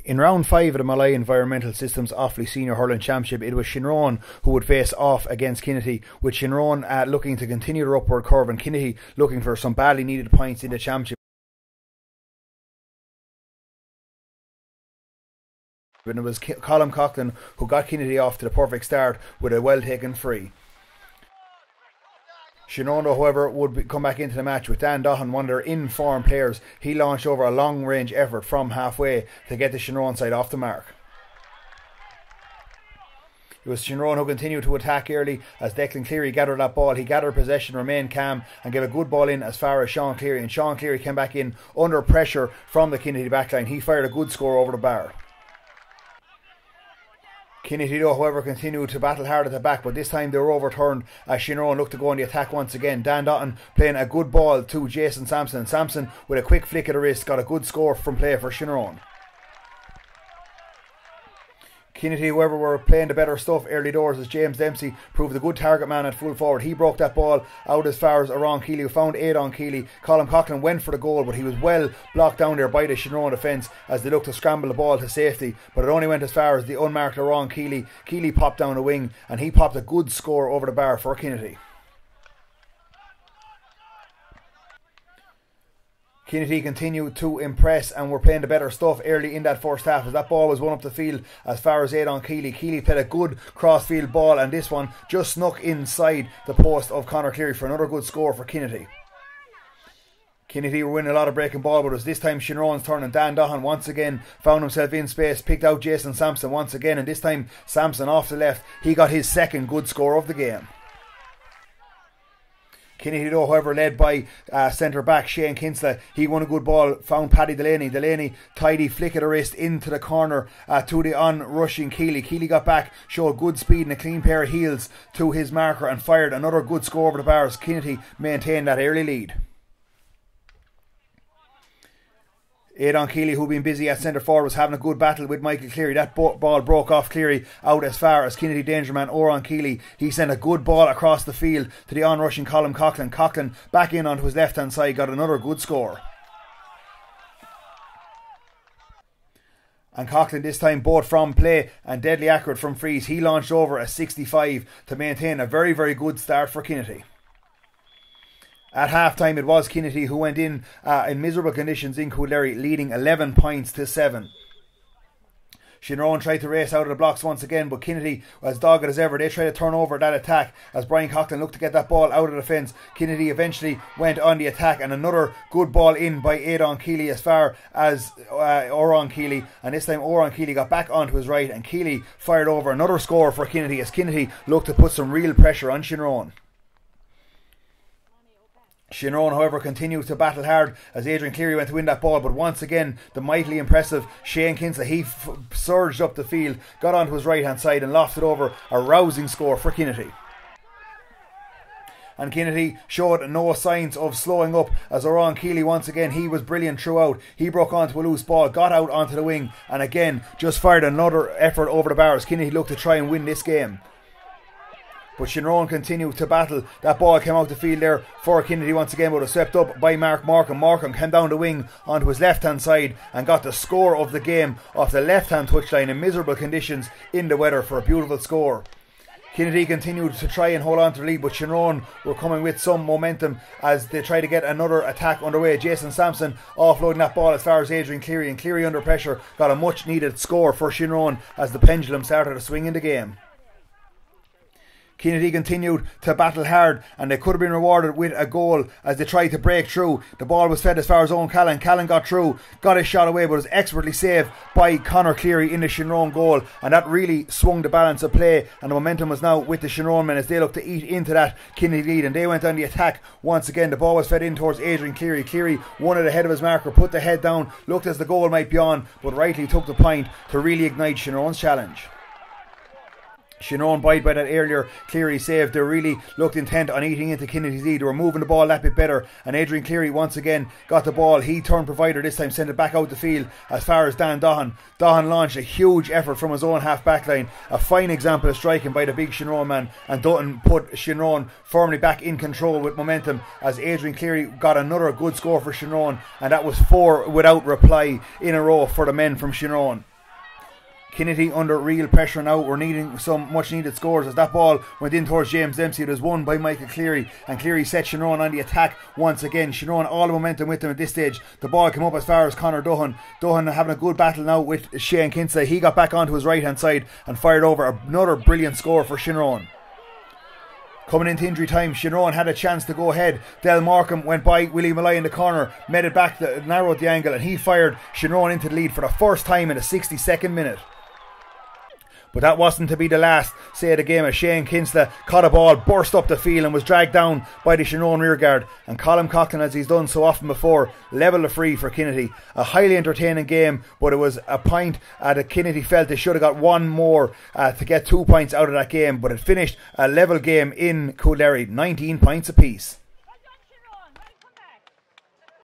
In round 5 of the Malay Environmental Systems Offaly Senior Hurling Championship, it was Shinrone who would face off against Kinnitty, with Shinrone looking to continue their upward curve and Kinnitty looking for some badly needed points in the championship. And it was Colm Coughlin who got Kinnitty off to the perfect start with a well taken free. Shinrone, however, would come back into the match with Dan Dohan, one of their in-form players. He launched over a long-range effort from halfway to get the Shinrone side off the mark. It was Shinrone who continued to attack early as Declan Cleary gathered that ball. He gathered possession, remained calm and gave a good ball in as far as Sean Cleary. And Sean Cleary came back in under pressure from the Kinnitty backline. He fired a good score over the bar. Kinnitty, however, continued to battle hard at the back, but this time they were overturned as Shinrone looked to go on the attack once again. Dan Dotton playing a good ball to Jason Sampson. Sampson, with a quick flick of the wrist, got a good score from play for Shinrone. Kinnitty, however, were playing the better stuff early doors as James Dempsey proved a good target man at full forward. He broke that ball out as far as Oran Keeley, who found Aidan Keeley. Colm Coughlin went for the goal, but he was well blocked down there by the Shinrone defence as they looked to scramble the ball to safety. But it only went as far as the unmarked Oran Keeley. Keeley popped down the wing and he popped a good score over the bar for Kinnitty. Kinnitty continued to impress and were playing the better stuff early in that first half as that ball was won up the field as far as Aidan Keeley. Keeley played a good cross-field ball and this one just snuck inside the post of Conor Cleary for another good score for Kinnitty. Kinnitty were winning a lot of breaking ball, but it was this time Shinrone's turn and Dan Dohan once again found himself in space, picked out Jason Sampson once again, and this time Sampson off the left. He got his second good score of the game. Kinnitty, however, led by centre-back Shane Kinsella. He won a good ball, found Paddy Delaney. Delaney, tidy flick of the wrist into the corner to the on-rushing Keeley. Keeley got back, showed good speed and a clean pair of heels to his marker and fired another good score over the bars. Kinnitty maintained that early lead. Aidan Keeley, who been busy at centre forward, was having a good battle with Michael Cleary. That ball broke off Cleary out as far as Kinnitty danger man Oran Keeley. He sent a good ball across the field to the on-rushing Colm Coughlin. Coughlin back in onto his left-hand side, got another good score. And Coughlin this time both from play and deadly accurate from frees. He launched over a 65 to maintain a very, very good start for Kinnitty. At half-time, it was Kinnitty who went in miserable conditions in Coolderry, leading 11 points to 7. Shinrone tried to race out of the blocks once again, but Kinnitty, as dogged as ever, they tried to turn over that attack as Brian Coughlin looked to get that ball out of the fence. Kinnitty eventually went on the attack, and another good ball in by Aidan Keeley as far as Oran Keeley, and this time Oran Keeley got back onto his right, and Keeley fired over another score for Kinnitty as Kinnitty looked to put some real pressure on Shinrone. Shinrone, however, continued to battle hard as Adrian Cleary went to win that ball, but once again the mightily impressive Shane Kinsella, he surged up the field, got onto his right hand side and lofted over a rousing score for Kinnitty. And Kinnitty showed no signs of slowing up as Oran Keeley once again, he was brilliant throughout. He broke onto a loose ball, got out onto the wing and again just fired another effort over the bar as Kinnitty looked to try and win this game. But Shinrone continued to battle. That ball came out the field there for Kinnitty once again, but was swept up by Mark Markham. Markham came down the wing onto his left-hand side and got the score of the game off the left-hand touchline in miserable conditions in the weather for a beautiful score. Kinnitty continued to try and hold on to the lead, but Shinrone were coming with some momentum as they tried to get another attack underway. Jason Sampson offloading that ball as far as Adrian Cleary, and Cleary under pressure got a much-needed score for Shinrone as the pendulum started to swing in the game. Kinnitty continued to battle hard and they could have been rewarded with a goal as they tried to break through. The ball was fed as far as Owen Callan. Callan got through, got his shot away, but was expertly saved by Conor Cleary in the Shinrone goal, and that really swung the balance of play, and the momentum was now with the Shinrone men as they looked to eat into that Kinnitty lead, and they went on the attack once again. The ball was fed in towards Adrian Cleary. Cleary won it ahead of his marker, put the head down, looked as the goal might be on, but rightly took the point to really ignite Shinrone's challenge. Shinrone bide by that earlier Cleary save. They really looked intent on eating into Kinnitty's lead. They were moving the ball that bit better, and Adrian Cleary once again got the ball. He turned provider this time, sent it back out the field as far as Dan Dohan. Dohan launched a huge effort from his own half back line, a fine example of striking by the big Shinrone man, and Dutton put Shinrone firmly back in control with momentum as Adrian Cleary got another good score for Shinrone, and that was 4 without reply in a row for the men from Shinrone. Kinnitty under real pressure now. We're needing some much needed scores as that ball went in towards James Dempsey. It was won by Michael Cleary, and Cleary set Shinrone on the attack once again. Shinrone all the momentum with them at this stage. The ball came up as far as Conor Duhan. Duhan having a good battle now with Shane Kinsella. He got back onto his right hand side and fired over. Another brilliant score for Shinrone. Coming into injury time, Shinrone had a chance to go ahead. Del Markham went by Willie Malloy in the corner, made it back, narrowed the angle, and he fired Shinrone into the lead for the first time in the 62nd minute. But that wasn't to be the last, say, of the game, as Shane Kinsella caught a ball, burst up the field and was dragged down by the Shinrone rearguard. And Colin Coughlin, as he's done so often before, levelled the free for Kinnitty. A highly entertaining game, but it was a point that Kinnitty felt they should have got one more to get 2 points out of that game. But it finished a level game in Coolderry, 19 points apiece.